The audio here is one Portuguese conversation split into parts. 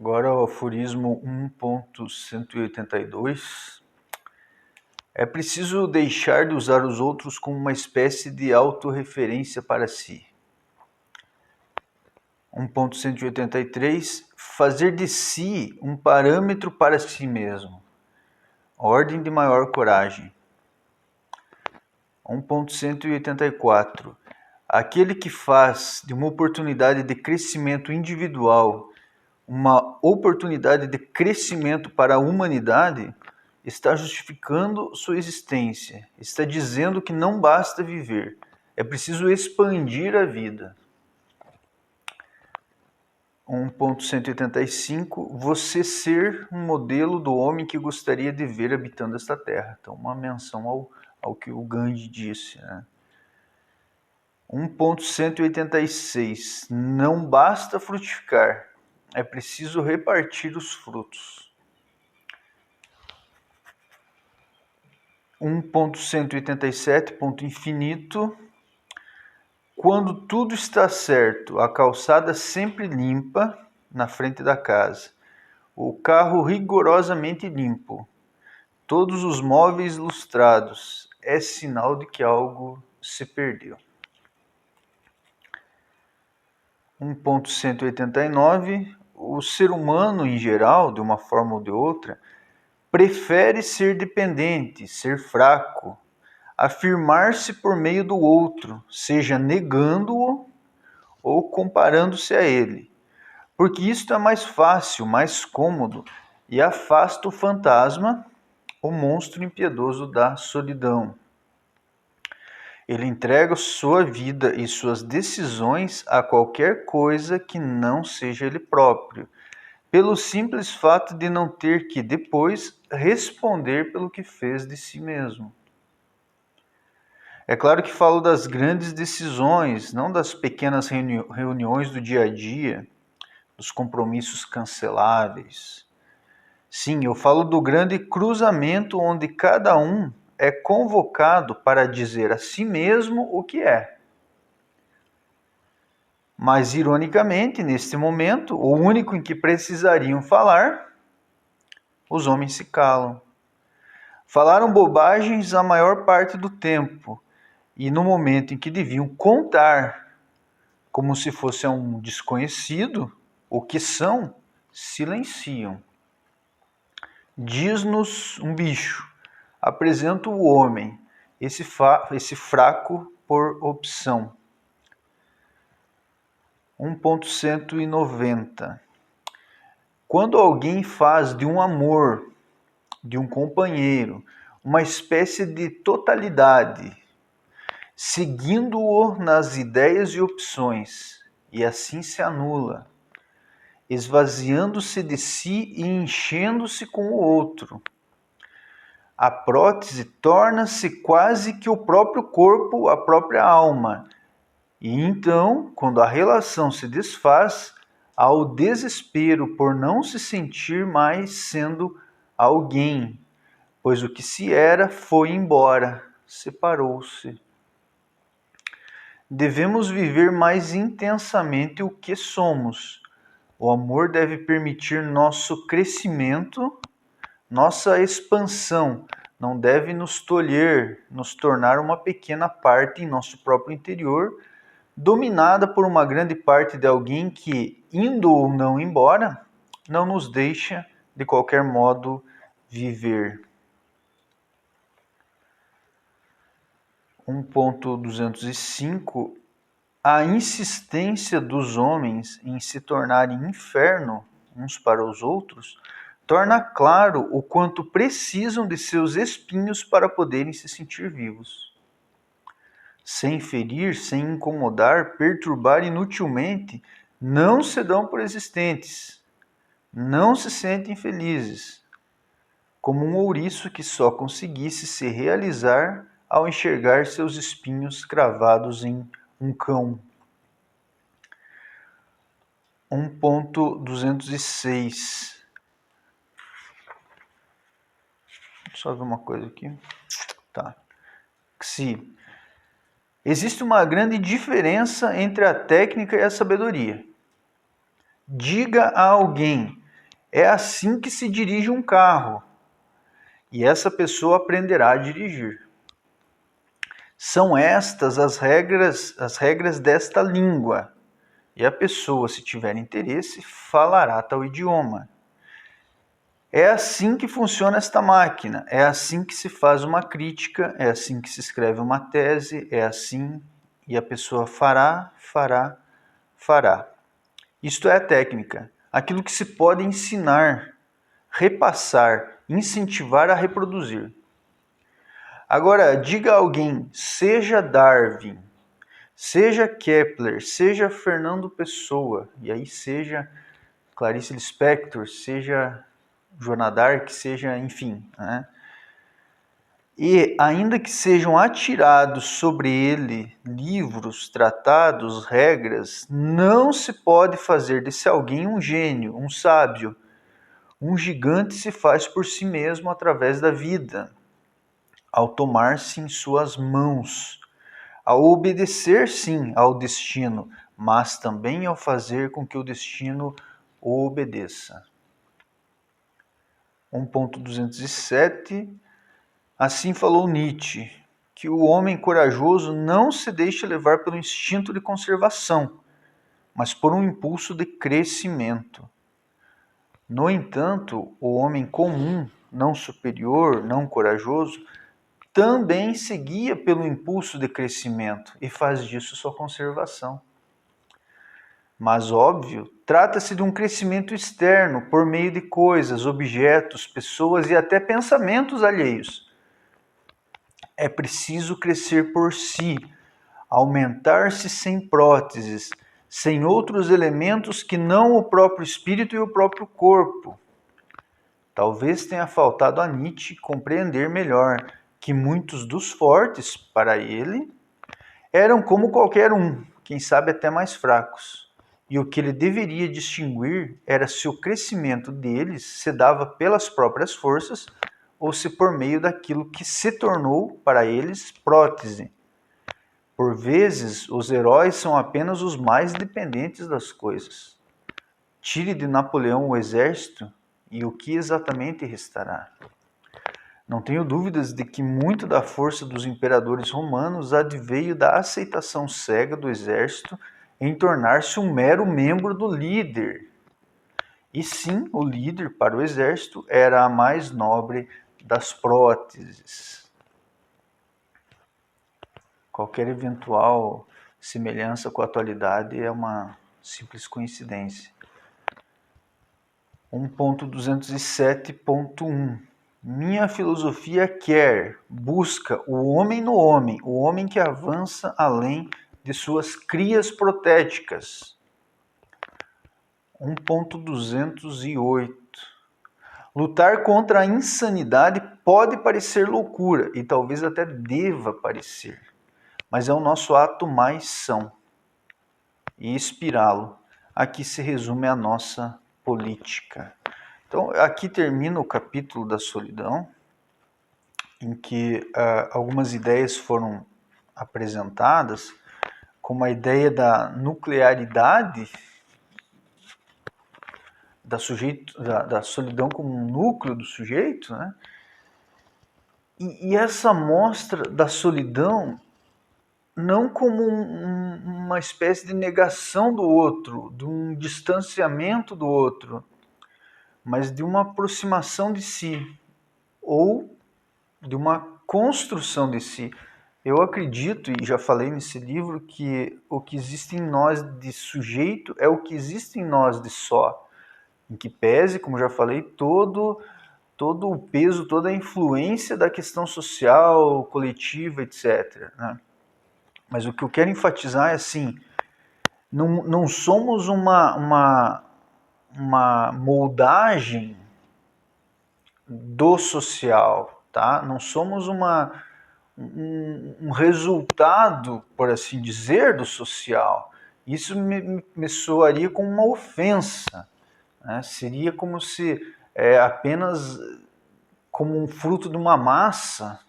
Agora o aforismo 1.182. É preciso deixar de usar os outros como uma espécie de autorreferência para si. 1.183. Fazer de si um parâmetro para si mesmo. Ordem de maior coragem. 1.184. Aquele que faz de uma oportunidade de crescimento individual uma oportunidade de crescimento para a humanidade, está justificando sua existência, está dizendo que não basta viver, é preciso expandir a vida. 1.185. Você ser um modelo do homem que gostaria de ver habitando esta terra. Então, uma menção ao que o Gandhi disse, né? 1.186. Não basta frutificar, é preciso repartir os frutos. 1.187, ponto infinito. Quando tudo está certo, a calçada sempre limpa na frente da casa, o carro rigorosamente limpo, todos os móveis lustrados, é sinal de que algo se perdeu. 1.189. O ser humano, em geral, de uma forma ou de outra, prefere ser dependente, ser fraco, afirmar-se por meio do outro, seja negando-o ou comparando-se a ele, porque isto é mais fácil, mais cômodo e afasta o fantasma, o monstro impiedoso da solidão. Ele entrega sua vida e suas decisões a qualquer coisa que não seja ele próprio, pelo simples fato de não ter que depois responder pelo que fez de si mesmo. É claro que falo das grandes decisões, não das pequenas reuniões do dia a dia, dos compromissos canceláveis. Sim, eu falo do grande cruzamento onde cada um é convocado para dizer a si mesmo o que é. Mas, ironicamente, neste momento, o único em que precisariam falar, os homens se calam. Falaram bobagens a maior parte do tempo, e no momento em que deviam contar, como se fosse a um desconhecido, o que são, silenciam. Diz-nos um bicho, apresenta o homem, esse fraco por opção. 1.190. Quando alguém faz de um amor, de um companheiro, uma espécie de totalidade, seguindo-o nas ideias e opções, e assim se anula, esvaziando-se de si e enchendo-se com o outro. A prótese torna-se quase que o próprio corpo, a própria alma. E então, quando a relação se desfaz, há o desespero por não se sentir mais sendo alguém, pois o que se era foi embora, separou-se. Devemos viver mais intensamente o que somos. O amor deve permitir nosso crescimento, nossa expansão, não deve nos tolher, nos tornar uma pequena parte em nosso próprio interior, dominada por uma grande parte de alguém que, indo ou não embora, não nos deixa, de qualquer modo, viver. 1.205. A insistência dos homens em se tornarem inferno uns para os outros torna claro o quanto precisam de seus espinhos para poderem se sentir vivos. Sem ferir, sem incomodar, perturbar inutilmente, não se dão por existentes, não se sentem felizes, como um ouriço que só conseguisse se realizar ao enxergar seus espinhos cravados em um cão. 1.206. Só ver uma coisa aqui. Tá. Se existe uma grande diferença entre a técnica e a sabedoria. Diga a alguém: É assim que se dirige um carro, e essa pessoa aprenderá a dirigir. São estas as regras desta língua, e a pessoa, se tiver interesse, falará tal idioma. É assim que funciona esta máquina, é assim que se faz uma crítica, é assim que se escreve uma tese, é assim, e a pessoa fará. Isto é a técnica, aquilo que se pode ensinar, repassar, incentivar a reproduzir. Agora, diga a alguém, seja Darwin, seja Kepler, seja Fernando Pessoa, e aí seja Clarice Lispector, seja Joana d'Arc, seja, enfim, né? E ainda que sejam atirados sobre ele livros, tratados, regras, não se pode fazer desse alguém um gênio, um sábio. Um gigante se faz por si mesmo através da vida, ao tomar-se em suas mãos, ao obedecer, sim, ao destino, mas também ao fazer com que o destino o obedeça. 1.207 Assim falou Nietzsche, que o homem corajoso não se deixa levar pelo instinto de conservação, mas por um impulso de crescimento. No entanto, o homem comum, não superior, não corajoso, também se guia pelo impulso de crescimento e faz disso sua conservação. Mas, óbvio, trata-se de um crescimento externo por meio de coisas, objetos, pessoas e até pensamentos alheios. É preciso crescer por si, aumentar-se sem próteses, sem outros elementos que não o próprio espírito e o próprio corpo. Talvez tenha faltado a Nietzsche compreender melhor que muitos dos fortes, para ele, eram como qualquer um, quem sabe até mais fracos. E o que ele deveria distinguir era se o crescimento deles se dava pelas próprias forças ou se por meio daquilo que se tornou, para eles, prótese. Por vezes, os heróis são apenas os mais dependentes das coisas. Tire de Napoleão o exército e o que exatamente restará? Não tenho dúvidas de que muito da força dos imperadores romanos adveio da aceitação cega do exército em tornar-se um mero membro do líder. E sim, o líder para o exército era a mais nobre das próteses. Qualquer eventual semelhança com a atualidade é uma simples coincidência. 1.207.1 Minha filosofia busca o homem no homem, o homem que avança além de suas crias protéticas. 1.208 Lutar contra a insanidade pode parecer loucura, e talvez até deva parecer, mas é o nosso ato mais são. E inspirá-lo, aqui se resume a nossa política. Então, aqui termina o capítulo da solidão, em que algumas ideias foram apresentadas, como a ideia da nuclearidade da solidão como um núcleo do sujeito, né? E essa mostra da solidão não como uma espécie de negação do outro, de um distanciamento do outro, mas de uma aproximação de si, ou de uma construção de si. Eu acredito, e já falei nesse livro, que o que existe em nós de sujeito é o que existe em nós de só. Em que pese, como já falei, todo o peso, toda a influência da questão social, coletiva, etc. Né? Mas o que eu quero enfatizar é assim, não somos uma moldagem do social, tá? Não somos um resultado, por assim dizer, do social. Isso me soaria como uma ofensa, né? Seria como se apenas como um fruto de uma massa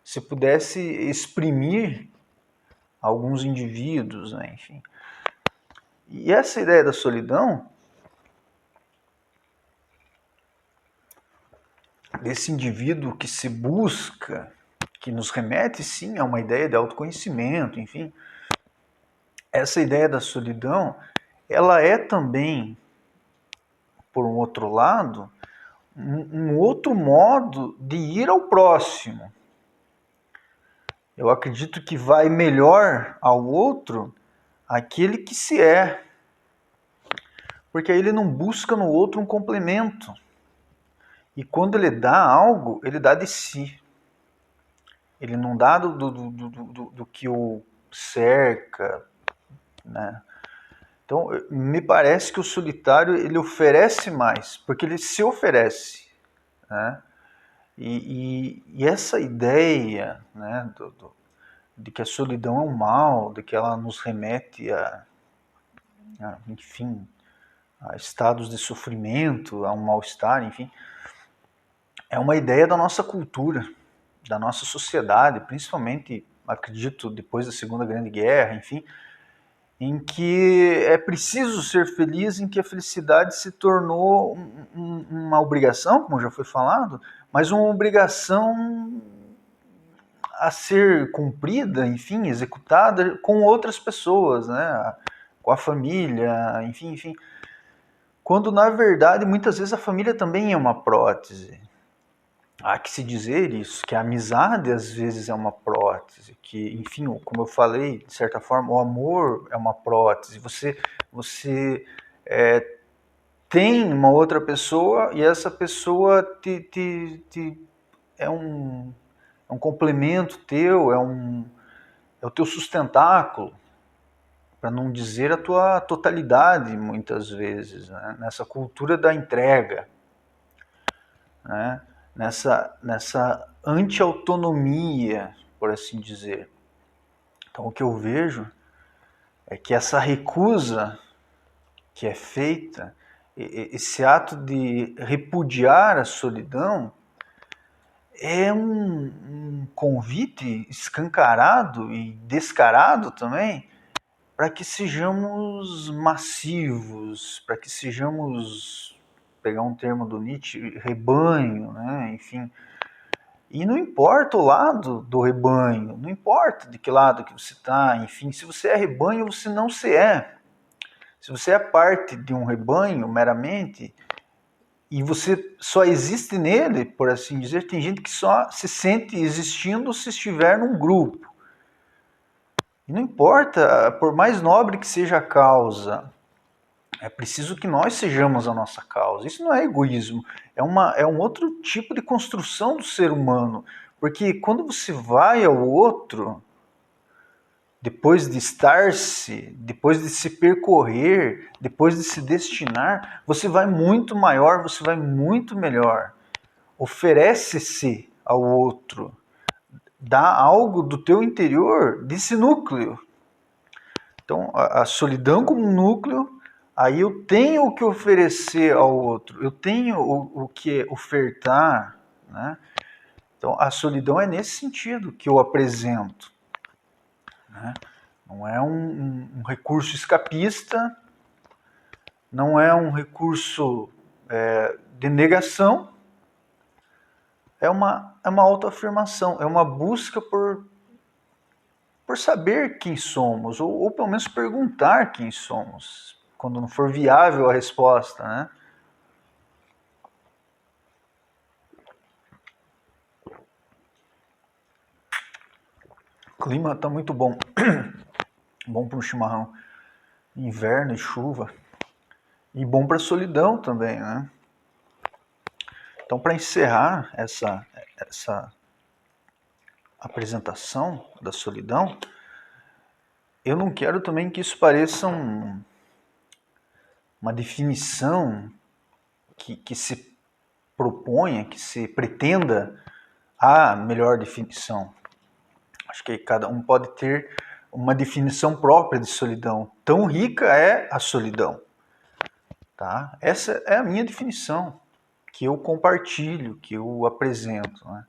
se pudesse exprimir alguns indivíduos, né? Enfim. E essa ideia da solidão desse indivíduo que se busca, que nos remete sim a uma ideia de autoconhecimento, enfim. Essa ideia da solidão, ela é também, por um outro lado, um outro modo de ir ao próximo. Eu acredito que vai melhor ao outro aquele que se é, porque aí ele não busca no outro um complemento. E quando ele dá algo, ele dá de si. Ele não dá do que o cerca, né? Então, me parece que o solitário ele oferece mais, porque ele se oferece, né? E essa ideia, né, de que a solidão é um mal, de que ela nos remete enfim, a estados de sofrimento, a um mal-estar, enfim, é uma ideia da nossa cultura, da nossa sociedade, principalmente, acredito, depois da Segunda Grande Guerra, enfim, em que é preciso ser feliz, em que a felicidade se tornou uma obrigação, como já foi falado, mas uma obrigação a ser cumprida, enfim, executada com outras pessoas, né? Com a família, enfim. Quando, na verdade, muitas vezes a família também é uma prótese. Há que se dizer isso, que a amizade às vezes é uma prótese, que, enfim, como eu falei, de certa forma, o amor é uma prótese. Você tem uma outra pessoa e essa pessoa é um complemento teu, é o teu sustentáculo, para não dizer a tua totalidade, muitas vezes, né? Nessa cultura da entrega, né? Nessa anti-autonomia, por assim dizer. Então, o que eu vejo é que essa recusa que é feita, esse ato de repudiar a solidão, é um convite escancarado e descarado também para que sejamos massivos, para que sejamos, pegar um termo do Nietzsche, rebanho, né? Enfim. E não importa o lado do rebanho, não importa de que lado que você está, enfim, se você é rebanho, você não se é. Se você é parte de um rebanho meramente, e você só existe nele, por assim dizer, tem gente que só se sente existindo se estiver num grupo. E não importa, por mais nobre que seja a causa, é preciso que nós sejamos a nossa causa. Isso não é egoísmo, é um outro tipo de construção do ser humano. Porque quando você vai ao outro, depois de estar-se, depois de se percorrer, depois de se destinar, você vai muito maior, você vai muito melhor. Oferece-se ao outro, dá algo do teu interior desse núcleo. Então, a solidão como núcleo, aí eu tenho o que oferecer ao outro, eu tenho o que ofertar, né? Então, a solidão é nesse sentido que eu apresento, né? Não é um recurso escapista, não é um recurso de negação, é uma autoafirmação, é uma busca por saber quem somos, ou pelo menos perguntar quem somos, quando não for viável a resposta, né? O clima está muito bom, bom para um chimarrão, inverno e chuva, e bom para a solidão também, né? Então, para encerrar essa apresentação da solidão, eu não quero também que isso pareça uma definição que se proponha, que se pretenda a melhor definição. Acho que cada um pode ter uma definição própria de solidão. Tão rica é a solidão. Tá? Essa é a minha definição, que eu compartilho, que eu apresento, né?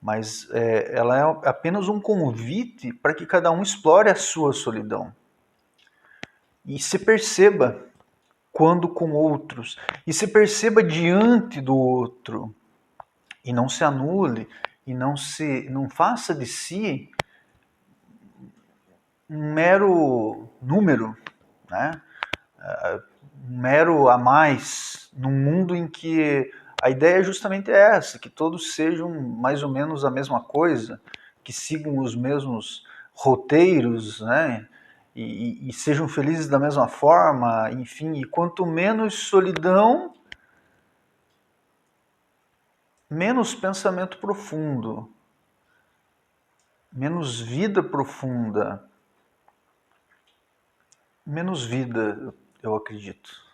Mas ela é apenas um convite para que cada um explore a sua solidão e se perceba quando com outros, e se perceba diante do outro, e não se anule, e não faça de si um mero número, né? Um mero a mais, num mundo em que a ideia é justamente essa, que todos sejam mais ou menos a mesma coisa, que sigam os mesmos roteiros, né? E sejam felizes da mesma forma, enfim, e quanto menos solidão, menos pensamento profundo, menos vida profunda, menos vida, eu acredito.